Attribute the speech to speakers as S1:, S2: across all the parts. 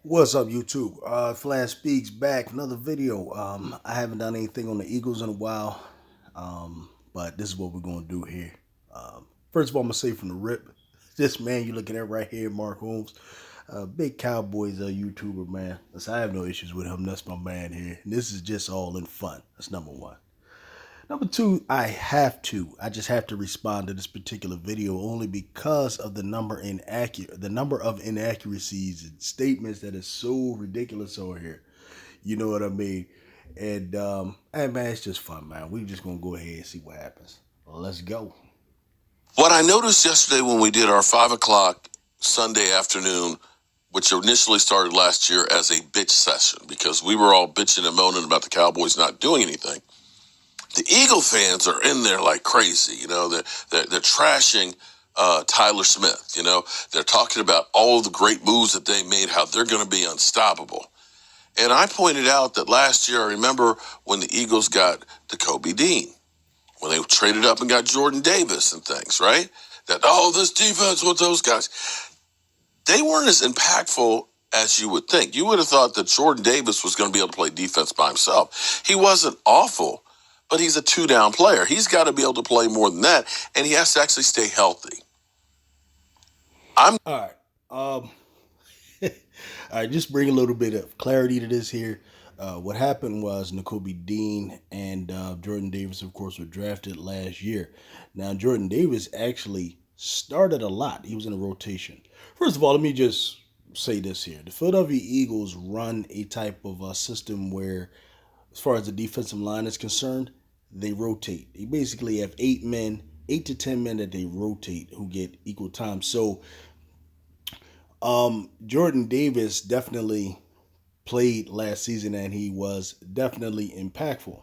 S1: What's up, YouTube? Flash Speaks back, another video. I haven't done anything on the Eagles in a while, but this is what we're gonna do here. First of all, I'm gonna say from the rip, this man you're looking at right here, Mark Holmes, big Cowboys YouTuber, man. Listen, I have no issues with him. That's my man here. And this is just all in fun. That's number one. Number two, I just have to respond to this particular video only because of the number of inaccuracies and statements that is so ridiculous over here. You know what I mean? And hey man, it's just fun, man. We just gonna go ahead and see what happens. Let's go.
S2: What I noticed yesterday when we did our 5 o'clock Sunday afternoon, which initially started last year as a bitch session because we were all bitching and moaning about the Cowboys not doing anything. The Eagle fans are in there like crazy. You know, they're trashing Tyler Smith. You know, they're talking about all the great moves that they made, how they're going to be unstoppable. And I pointed out that last year, I remember when the Eagles got Kobe Dean, when they traded up and got Jordan Davis and things, right? That, oh, this defense with those guys. They weren't as impactful as you would think. You would have thought that Jordan Davis was going to be able to play defense by himself. He wasn't awful, but he's a two-down player. He's got to be able to play more than that, and he has to actually stay healthy.
S1: All right. All right, just bring a little bit of clarity to this here. What happened was Nakobe Dean and Jordan Davis, of course, were drafted last year. Now, Jordan Davis actually started a lot. He was in a rotation. First of all, let me just say this here. The Philadelphia Eagles run a type of system where, as far as the defensive line is concerned, they rotate. They basically have 8 men, 8 to 10 men that they rotate who get equal time. So Jordan Davis definitely played last season and he was definitely impactful.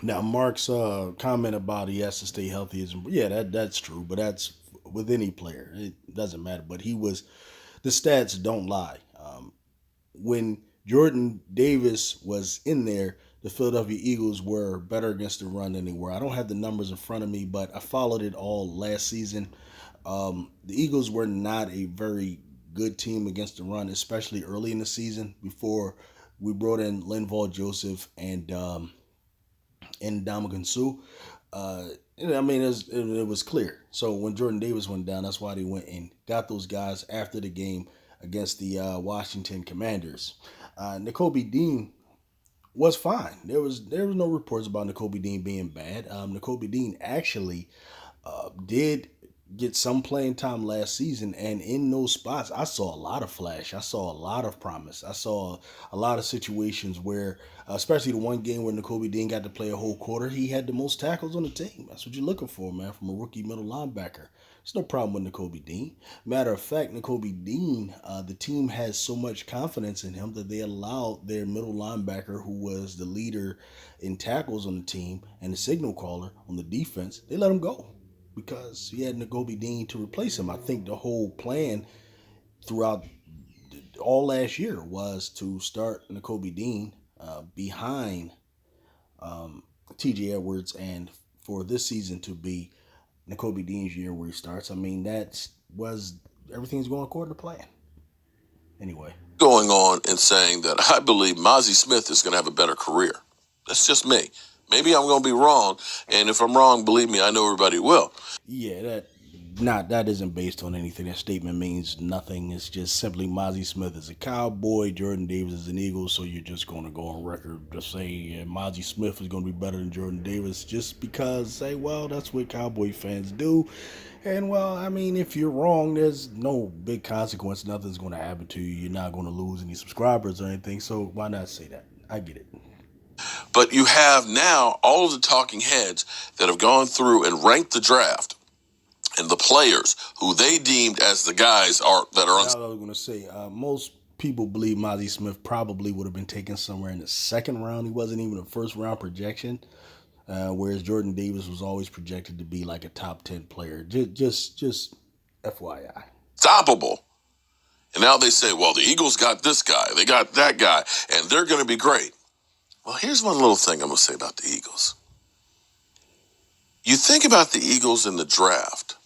S1: Now, Mark's comment about he has to stay healthy is, yeah, that's true, but that's with any player. It doesn't matter. But the stats don't lie. When Jordan Davis was in there, the Philadelphia Eagles were better against the run than they were. I don't have the numbers in front of me, but I followed it all last season. The Eagles were not a very good team against the run, especially early in the season before we brought in Linval Joseph and Dominican Sue. I mean, it was clear. So when Jordan Davis went down, that's why they went and got those guys after the game against the Washington Commanders. Nakobe Dean was fine. There was no reports about Nakobe Dean being bad. Nakobe Dean actually did get some playing time last season, and in those spots, I saw a lot of flash. I saw a lot of promise. I saw a lot of situations where, especially the one game where Nakobe Dean got to play a whole quarter, he had the most tackles on the team. That's what you're looking for, man, from a rookie middle linebacker. There's no problem with Nakobe Dean. Matter of fact, Nakobe Dean, the team has so much confidence in him that they allowed their middle linebacker, who was the leader in tackles on the team and the signal caller on the defense, they let him go because he had Nakobe Dean to replace him. I think the whole plan throughout all last year was to start Nakobe Dean behind TJ Edwards, and for this season to be Nakobe Dean's year where he starts. I mean, that was everything's going according to plan. Anyway,
S2: Going on and saying that I believe Mozzie Smith is going to have a better career. That's just me. Maybe I'm going to be wrong, and if I'm wrong, believe me, I know everybody will.
S1: yeah, that isn't based on anything. That statement means nothing. It's just simply Mozzie Smith is a Cowboy, Jordan Davis is an Eagle, so you're just going to go on record just saying yeah, Mozzie Smith is going to be better than Jordan Davis just because, say, well, that's what Cowboy fans do. And, well, I mean, if you're wrong, there's no big consequence. Nothing's going to happen to you. You're not going to lose any subscribers or anything, so why not say that? I get it.
S2: But you have now all of the talking heads that have gone through and ranked the draft and the players who they deemed as the guys are that are.
S1: I was going to say, most people believe Mozzie Smith probably would have been taken somewhere in the second round. He wasn't even a first round projection, whereas Jordan Davis was always projected to be like a top 10 player. Just FYI.
S2: Unstoppable. And now they say, well, the Eagles got this guy, they got that guy, and they're going to be great. Well, here's one little thing I'm going to say about the Eagles. You think about the Eagles in the draft,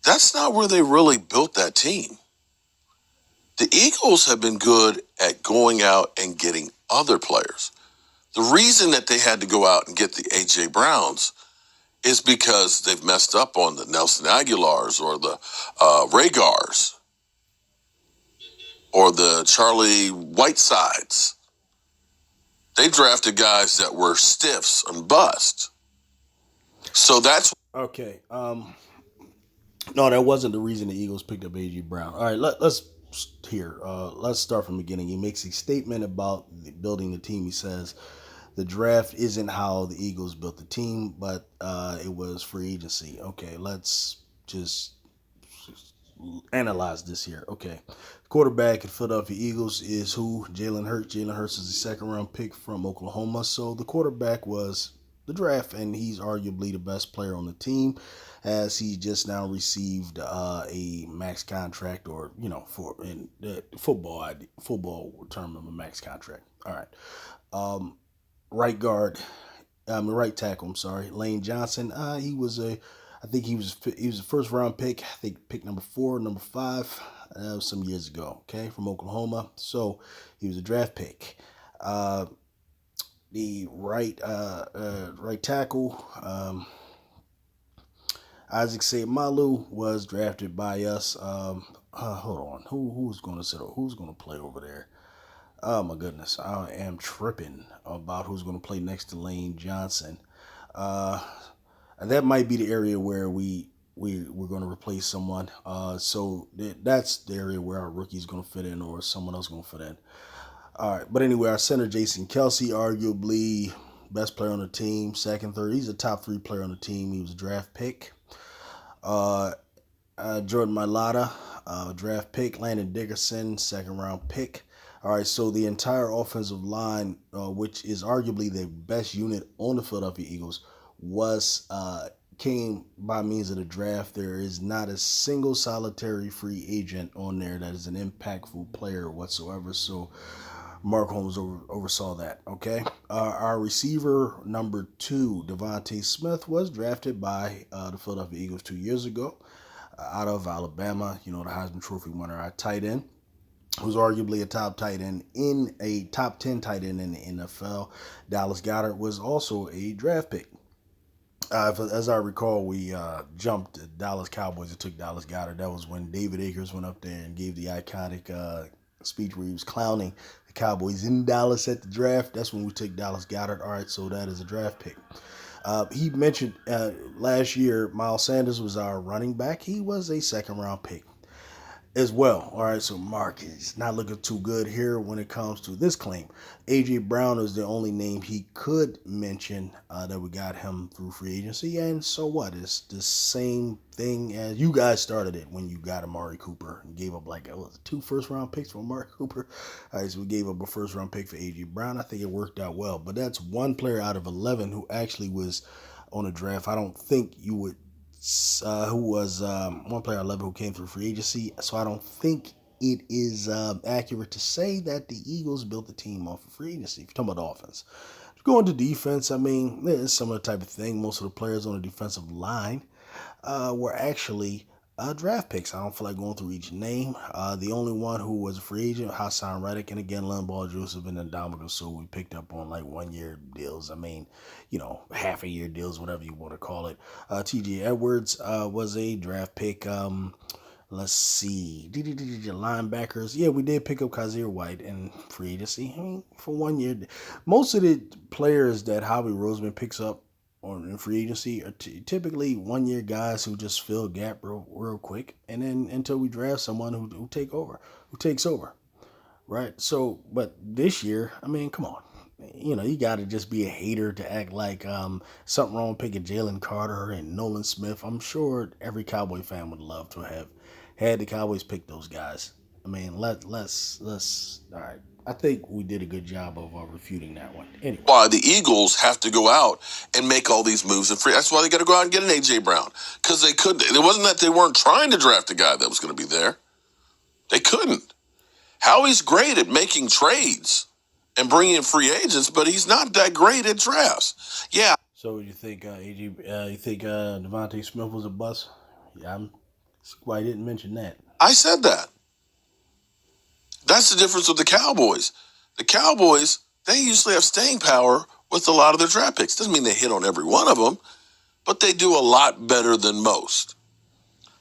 S2: that's not where they really built that team. The Eagles have been good at going out and getting other players. The reason that they had to go out and get the A.J. Browns is because they've messed up on the Nelson Aguilars or the Rhaegars or the Charlie Whitesides. They drafted guys that were stiffs and bust. So that's
S1: Okay. No, that wasn't the reason the Eagles picked up AJ Brown. All right, let's here. Let's start from the beginning. He makes a statement about building the team. He says the draft isn't how the Eagles built the team, but it was free agency. Okay, let's just analyze this here. Okay, quarterback at Philadelphia Eagles is who? Jalen Hurts. Jalen Hurts is a second round pick from Oklahoma. So the quarterback was the draft, and he's arguably the best player on the team, as he just now received a max contract, or for in the football term of a max contract. All right, right guard, right tackle. I'm sorry, Lane Johnson. I think he was a first round pick. I think pick number 4, number 5. That was some years ago. Okay, from Oklahoma. So he was a draft pick. The right tackle, Isaac Seumalo, was drafted by us. Hold on, who's going to sit? Who's going to play over there? Oh my goodness, I am tripping about who's going to play next to Lane Johnson. Uh, that might be the area where we're going to replace someone. So that's the area where our rookie's going to fit in, or someone else going to fit in. All right, but anyway, our center Jason Kelsey, arguably best player on the team, second, third. He's a top 3 player on the team. He was a draft pick. Uh, Jordan Mailata, draft pick. Landon Dickerson, second round pick. All right, so the entire offensive line, which is arguably the best unit on the Philadelphia Eagles, was came by means of the draft. There is not a single solitary free agent on there that is an impactful player whatsoever. So Mark Holmes oversaw that. Okay, our receiver number 2, Devontae Smith, was drafted by the Philadelphia Eagles 2 years ago, out of Alabama. The Heisman Trophy winner, our tight end, who's arguably a top tight end, in a top 10 tight end in the NFL. Dallas Goedert was also a draft pick. As I recall, we jumped the Dallas Cowboys and took Dallas Goedert. That was when David Akers went up there and gave the iconic speech where he was clowning the Cowboys in Dallas at the draft. That's when we took Dallas Goedert. All right, so that is a draft pick. He mentioned last year Miles Sanders was our running back. He was a second round pick as well. All right, so Mark is not looking too good here when it comes to this claim. A.J. Brown is the only name he could mention that we got him through free agency, and so what? It's the same thing as you guys started it when you got Amari Cooper and gave up like 2 first round picks for Amari Cooper. All right, so we gave up a first round pick for A.J. Brown. I think it worked out well, but that's one player out of 11 who actually was on a draft. I don't think you would who was one player I love who came through free agency. So I don't think it is accurate to say that the Eagles built the team off of free agency. If you're talking about offense, going to defense, I mean, it's similar type of thing. Most of the players on the defensive line were actually draft picks. I don't feel like going through each name. The only one who was a free agent, Hassan Reddick, and again, Linval Joseph and Indomitable. So we picked up on like 1-year deals. I mean, half a year deals, whatever you want to call it. T.J. Edwards was a draft pick. Let's see. Linebackers. Yeah, we did pick up Kazir White in free agency. I mean, for 1 year. Most of the players that Howie Roseman picks up in free agency are typically 1 year guys who just fill a gap real quick, and then until we draft someone who takes over, right? So, but this year, I mean, come on, you got to just be a hater to act like something wrong picking Jalen Carter and Nolan Smith. I'm sure every Cowboy fan would love to have had the Cowboys pick those guys. I mean, let's all right. I think we did a good job of refuting that one. Anyway,
S2: why the Eagles have to go out and make all these moves and free. That's why they got to go out and get an A.J. Brown, because they couldn't. It wasn't that they weren't trying to draft a guy that was going to be there. They couldn't. Howie's great at making trades and bringing in free agents, but he's not that great at drafts. Yeah.
S1: so you think you think Devontae Smith was a bust? Yeah, why I didn't mention that.
S2: I said that. That's the difference with the Cowboys. The Cowboys, they usually have staying power with a lot of their draft picks. Doesn't mean they hit on every one of them, but they do a lot better than most.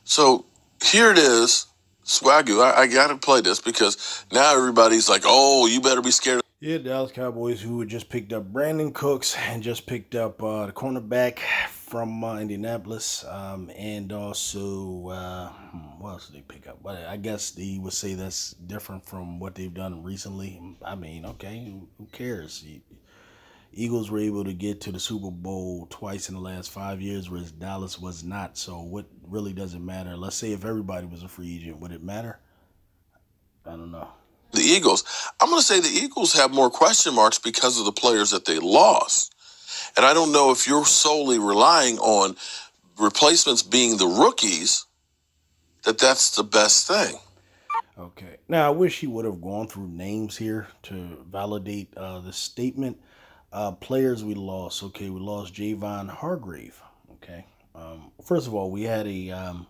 S2: So here it is. Swagoo, I got to play this because now everybody's like, oh, you better be scared.
S1: Yeah, Dallas Cowboys, who had just picked up Brandon Cooks and just picked up the cornerback from Indianapolis, and also what else did they pick up? But I guess they would say that's different from what they've done recently. I mean, okay, who cares? Eagles were able to get to the Super Bowl twice in the last 5 years, whereas Dallas was not. So what really does it matter? Let's say if everybody was a free agent, would it matter? I don't know.
S2: The Eagles, I'm going to say the Eagles have more question marks because of the players that they lost. And I don't know if you're solely relying on replacements being the rookies, that's the best thing.
S1: Okay. Now, I wish he would have gone through names here to validate the statement. Players we lost. Okay, we lost Javon Hargrave. Okay. First of all, we had a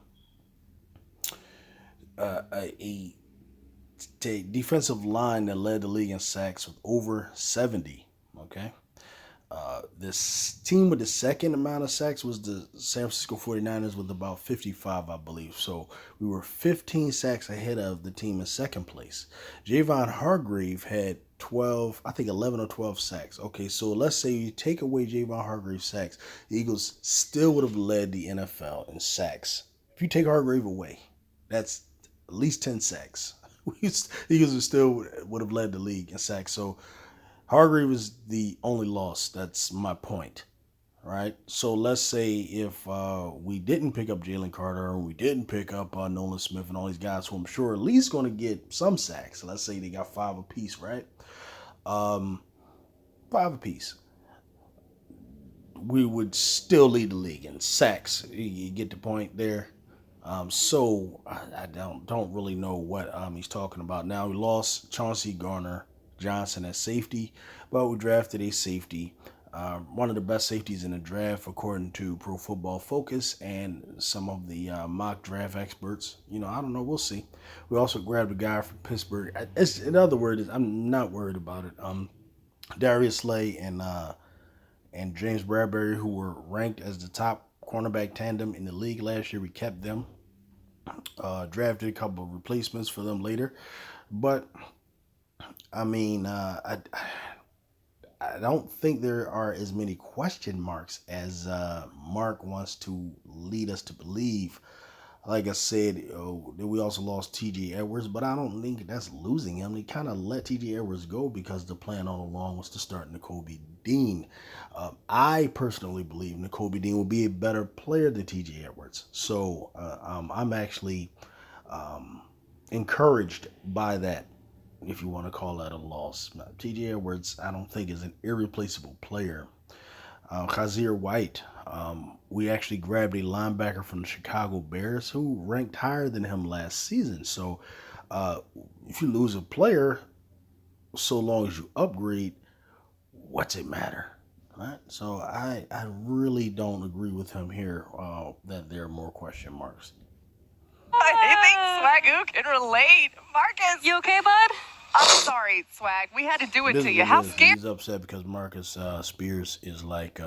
S1: defensive line that led the league in sacks with over 70. Okay. This team with the second amount of sacks was the San Francisco 49ers with about 55, I believe. So we were 15 sacks ahead of the team in second place. Javon Hargrave had 12, I think 11 or 12 sacks. Okay, so let's say you take away Javon Hargrave's sacks, the Eagles still would have led the NFL in sacks. If you take Hargrave away, that's at least 10 sacks. The Eagles still would have led the league in sacks. So Hargrave is the only loss. That's my point, right? So let's say if we didn't pick up Jalen Carter or we didn't pick up Nolan Smith and all these guys who I'm sure at least going to get some sacks. Let's say they got 5 apiece, right? 5 apiece. We would still lead the league in sacks. You get the point there. So I don't really know what he's talking about. Now we lost Chauncey Gardner-Johnson at safety, but we drafted a safety, one of the best safeties in the draft according to Pro Football Focus and some of the mock draft experts. I don't know. We'll see. We also grabbed a guy from Pittsburgh. In other words, I'm not worried about it. Darius Slay and James Bradbury, who were ranked as the top cornerback tandem in the league last year, we kept them. Drafted a couple of replacements for them later, but I mean, I don't think there are as many question marks as Mark wants to lead us to believe. Like I said, we also lost T.J. Edwards, but I don't think that's losing him. They kind of let T.J. Edwards go because the plan all along was to start Nakobe Dean. I personally believe Nakobe Dean will be a better player than T.J. Edwards. So I'm actually encouraged by that, if you want to call that a loss. T.J. Edwards, I don't think is an irreplaceable player. Kazir White, we actually grabbed a linebacker from the Chicago Bears who ranked higher than him last season. So if you lose a player, so long as you upgrade, what's it matter? Right? So I really don't agree with him here that there are more question marks.
S3: I think Swagoo can relate. Marcus,
S4: You okay, bud?
S3: I'm sorry, Swag. We had to do it
S1: This
S3: to
S1: is
S3: you.
S1: what
S3: How
S1: it is.
S3: scared
S1: He's upset because Marcus Spears is like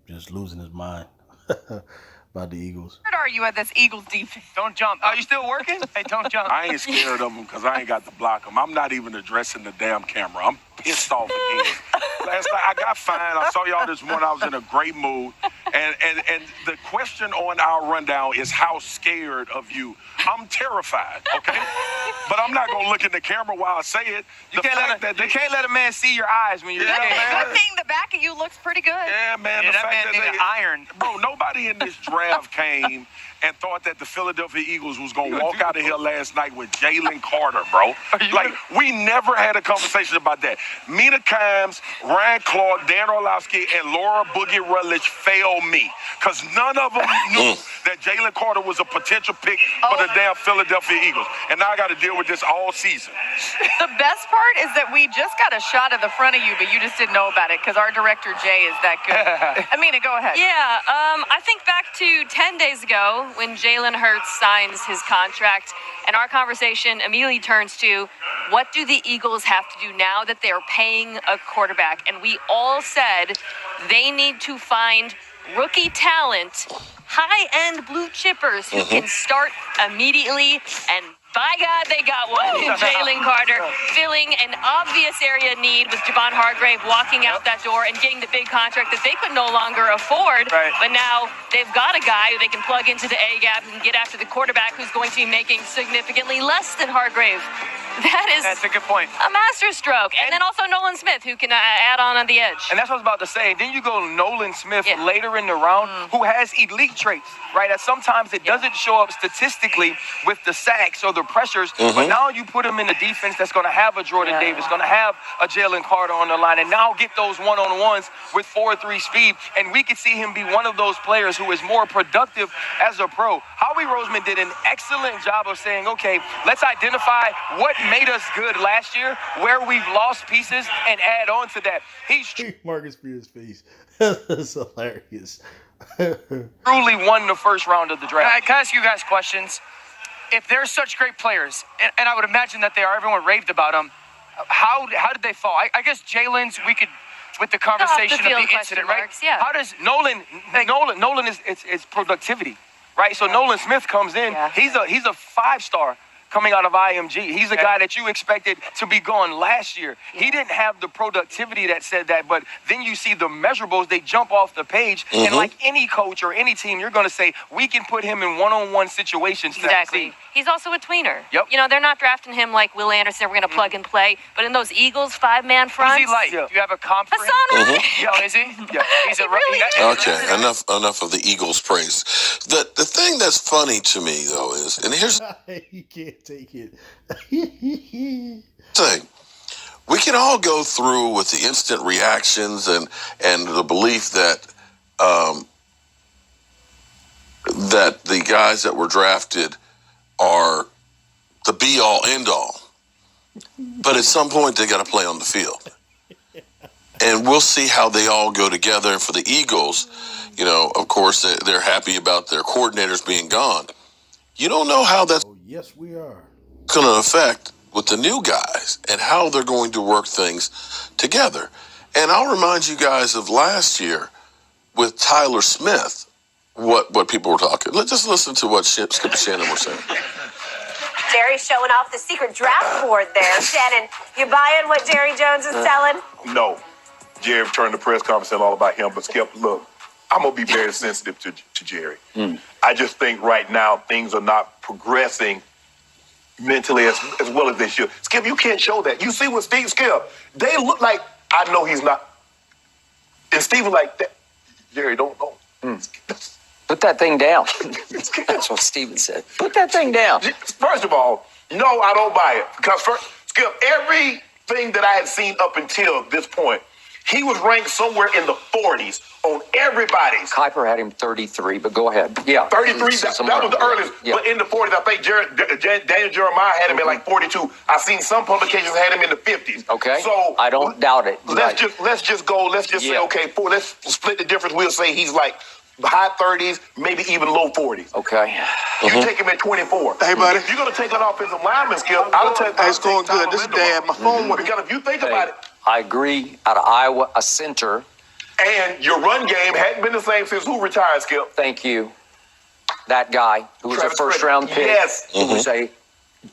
S1: just losing his mind about the Eagles.
S3: are you at this Eagles defense?
S5: Don't jump.
S3: Are you still working?
S5: Hey, don't jump.
S6: I ain't scared of them because I ain't got to block them. I'm not even addressing the damn camera. I'm pissed off again. Last night I got fined. I saw y'all this morning. I was in a great mood. And the question on our rundown is how scared of you. I'm terrified, okay? But I'm not going to look in the camera while I say it.
S5: You can't let a man see your eyes when you're
S6: Yeah,
S5: scared.
S6: man.
S3: Good thing the back of you looks pretty good.
S6: Yeah, man.
S5: Yeah,
S6: the
S5: that
S6: fact
S5: man
S6: that
S5: needed iron.
S6: Bro, nobody in this draft came and thought that the Philadelphia Eagles was going to walk out of here last night with Jalen Carter, bro. Like, we never had a conversation about that. Mina Kimes, Ryan Clark, Dan Orlovsky, and Laura Boogie Rutledge failed me because none of them knew that Jalen Carter was a potential pick for the damn Philadelphia Eagles. And now I got to deal with this all season.
S3: The best part is that we just got a shot of the front of you, but you just didn't know about it because our director, Jay, is that good. Amina, go ahead.
S4: Yeah, I think back to 10 days ago,
S3: when Jalen Hurts signs his contract, and our conversation immediately turns to, what do the Eagles have to do now that they're paying a quarterback? And we all said they need to find rookie talent, high-end blue chippers who can start immediately, and by God, they got one in Jalen Carter, filling an obvious area need with Javon Hargrave walking out that door and getting the big contract that they could no longer afford.
S5: Right.
S3: But now they've got a guy who they can plug into the A-gap and get after the quarterback who's going to be making significantly less than Hargrave.
S5: That's a good point.
S3: A masterstroke. And then also Nolan Smith, who can add on the edge.
S5: And that's what I was about to say. Then you go Nolan Smith
S3: Yeah.
S5: later in the round, who has elite traits, right? That sometimes it doesn't show up statistically with the sacks or the pressures, but now you put him in a defense that's going to have a Jordan Davis, going to have a Jalen Carter on the line, and now get those one-on-ones with 4-3 speed, and we could see him be one of those players who is more productive as a pro. Howie Roseman did an excellent job of saying, okay, let's identify what made us good last year, where we've lost pieces, and add on to that. He's
S1: Marcus Spears' face. That's hilarious.
S5: truly won the first round of the draft.
S4: Can I ask you guys questions? If they're such great players, and I would imagine that they are, everyone raved about them, how did they fall? I guess Jalen's, we could, with the conversation of
S3: field
S4: the incident, right?
S3: marks, yeah.
S5: How does Nolan is it's productivity, right? So Nolan Smith comes in.
S3: Yeah.
S5: He's a 5-star coming out of IMG. He's a guy that you expected to be gone last year. He didn't have the productivity that said that, but then you see the measurables, they jump off the page, and like any coach or any team, you're going to say, we can put him in one-on-one situations to
S3: Exactly.
S5: succeed.
S3: He's also a tweener.
S5: Yep.
S3: You know, they're not drafting him like Will Anderson. We're going to plug and play. But in those Eagles 5-man
S4: Who's
S3: fronts,
S4: he like?
S5: Yeah.
S4: Do you have a comp for him?
S3: Hassan Reddick.
S4: Yo, is he?
S5: Yeah.
S4: He's a
S3: really
S4: rookie.
S3: is.
S2: Okay, enough of the Eagles praise. The thing that's funny to me though is, and here's the
S1: You can't take it.
S2: thing. We can all go through with the instant reactions and the belief that that the guys that were drafted are the be all end all. But at some point they got to play on the field. And we'll see how they all go together. And for the Eagles, you know, of course, they're happy about their coordinators being gone. You don't know how that's
S1: Oh, yes, we are.
S2: going to affect with the new guys and how they're going to work things together. And I'll remind you guys of last year with Tyler Smith, what people were talking. Let's just listen to what Skip and Shannon were saying.
S7: Jerry's showing off the secret draft board there. Shannon, you buying what Jerry Jones is selling?
S6: No. Jerry turned the press conference and all about him, but Skip, look, I'm going to be very sensitive to Jerry. I just think right now things are not progressing mentally as well as they should. Skip, you can't show that. You see what Skip, they look like, I know he's not. And Steven like that. Jerry, don't know.
S8: Put that thing down. That's what Steven said. Put that thing down.
S6: First of all, no, I don't buy it. Because first, Skip, everything that I had seen up until this point, he was ranked somewhere in the 40s on everybody's.
S8: Kuiper had him 33, but go ahead. Yeah.
S6: 33, that was the earliest.
S8: Yeah.
S6: But in the 40s, I think Daniel Jeremiah had him at like 42. I've seen some publications had him in the 50s.
S8: Okay.
S6: So
S8: I don't doubt it.
S6: Let's just say, okay, let's split the difference. We'll say he's like high 30s, maybe even low 40s.
S8: Okay.
S6: You take him at 24.
S9: Hey, buddy.
S6: If you're going to take an offensive lineman, Skip, I'll take.
S9: Hey, it's going good. This is Dad. My phone went.
S6: Because if you think about it,
S8: I agree. Out of Iowa, a center.
S6: and your run game hadn't been the same since who retired, Skip?
S8: Thank you. That guy who was
S6: Travis
S8: a first-round pick.
S6: Yes.
S8: Who was a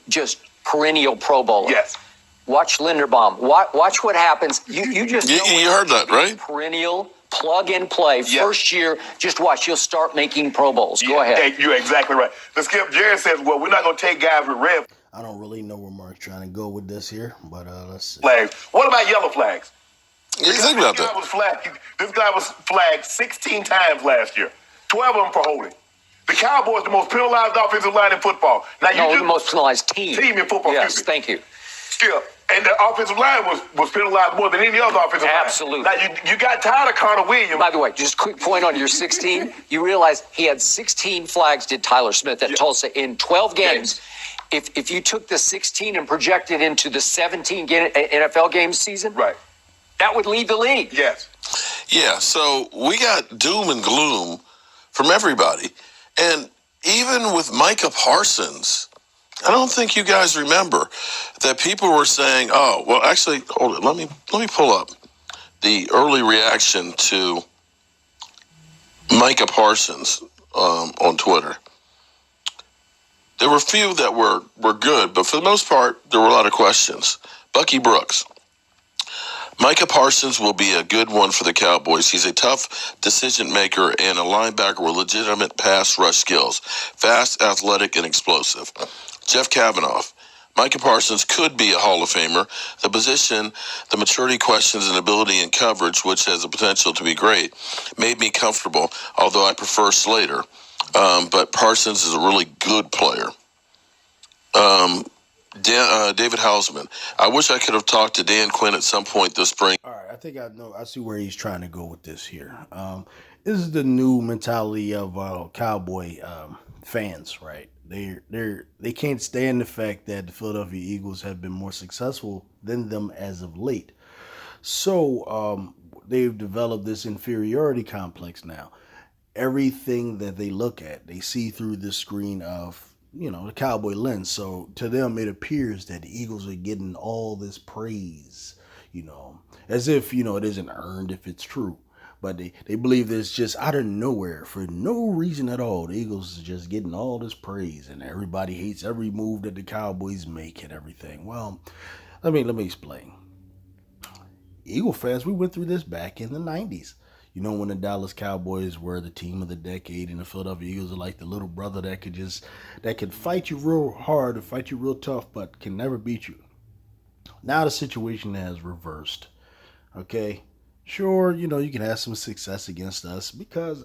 S8: just perennial Pro Bowler.
S6: Yes.
S8: Watch Linderbaum. Watch what happens. You just
S2: You heard that, right?
S8: Perennial plug and play.
S6: Yeah.
S8: First year, just watch. You'll start making Pro Bowls. Go ahead.
S6: You're exactly right. The Skip, Jared says, well, we're not going to take guys with red
S1: I don't really know where Mark's trying to go with this here, but let's see.
S6: flags. What about yellow flags?
S2: Yeah, think about
S6: This guy
S2: that.
S6: was flagged. This guy was flagged 16 times last year. 12 of them for holding. The Cowboys, the most penalized offensive line in football. Now
S8: No, the most penalized team.
S6: Team in football.
S8: Yes,
S6: excuse me.
S8: thank you.
S6: Skip. And the offensive line was penalized more than any other offensive
S8: Absolutely.
S6: line. Now, you got tired of Connor Williams.
S8: By the way, just a quick point on your 16. You realize he had 16 flags, did Tyler Smith at Tulsa in 12 games. If you took the 16 and projected into the 17 NFL games season,
S6: Right.
S8: that would lead the league.
S6: Yes.
S2: Yeah, so we got doom and gloom from everybody. And even with Micah Parsons, I don't think you guys remember that people were saying, "Oh, well, actually, hold it. Let me pull up the early reaction to Micah Parsons on Twitter." There were a few that were good, but for the most part, there were a lot of questions. Bucky Brooks. Micah Parsons will be a good one for the Cowboys. He's a tough decision maker and a linebacker with legitimate pass rush skills. Fast, athletic, and explosive. Jeff Kavanaugh. Micah Parsons could be a Hall of Famer. The position, the maturity questions, and ability in coverage, which has the potential to be great, made me comfortable, although I prefer Slater. But Parsons is a really good player. David Hausman. I wish I could have talked to Dan Quinn at some point this spring.
S1: All right, I think I know. I see where he's trying to go with this here. This is the new mentality of Cowboy fans, right? They can't stand the fact that the Philadelphia Eagles have been more successful than them as of late. So they've developed this inferiority complex now. Everything that they look at, they see through the screen of, the Cowboy lens. So to them, it appears that the Eagles are getting all this praise, as if, it isn't earned if it's true. But they believe that it's just out of nowhere, for no reason at all. The Eagles are just getting all this praise, and everybody hates every move that the Cowboys make and everything. Well, let me explain. Eagle fans, we went through this back in the 90s. When the Dallas Cowboys were the team of the decade, and the Philadelphia Eagles are like the little brother that could fight you real hard and fight you real tough, but can never beat you. Now the situation has reversed. Okay? Sure, you can have some success against us because,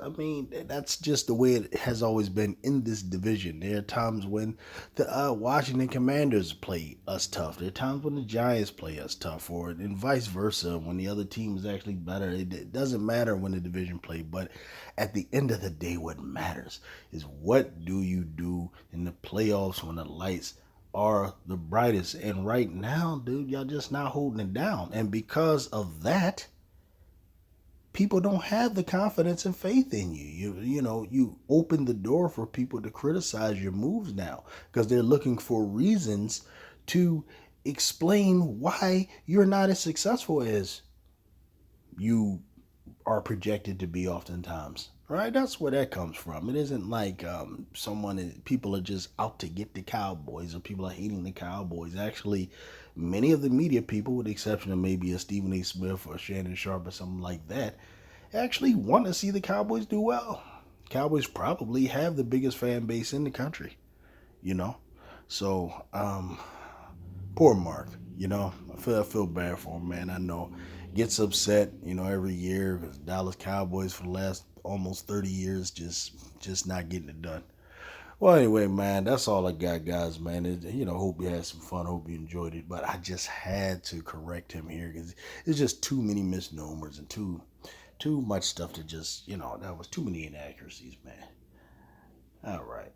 S1: that's just the way it has always been in this division. There are times when the Washington Commanders play us tough. There are times when the Giants play us tough, and vice versa, when the other team is actually better. It doesn't matter when the division play, but at the end of the day, what matters is what do you do in the playoffs when the lights are the brightest. And right now, dude, y'all just not holding it down. And because of that, people don't have the confidence and faith in you. You open the door for people to criticize your moves now because they're looking for reasons to explain why you're not as successful as you are projected to be oftentimes. Right? That's where that comes from. It isn't like people are just out to get the Cowboys or people are hating the Cowboys. Actually, many of the media people, with the exception of maybe a Stephen A. Smith or Shannon Sharp or something like that, actually want to see the Cowboys do well. Cowboys probably have the biggest fan base in the country, So, poor Mark, I feel bad for him, man. I know. Gets upset, every year because Dallas Cowboys for the last almost 30 years just not getting it done. Well, anyway, man, that's all I got, guys, man. Hope you had some fun. Hope you enjoyed it. But I just had to correct him here because it's just too many misnomers and too much stuff to just, that was too many inaccuracies, man. All right.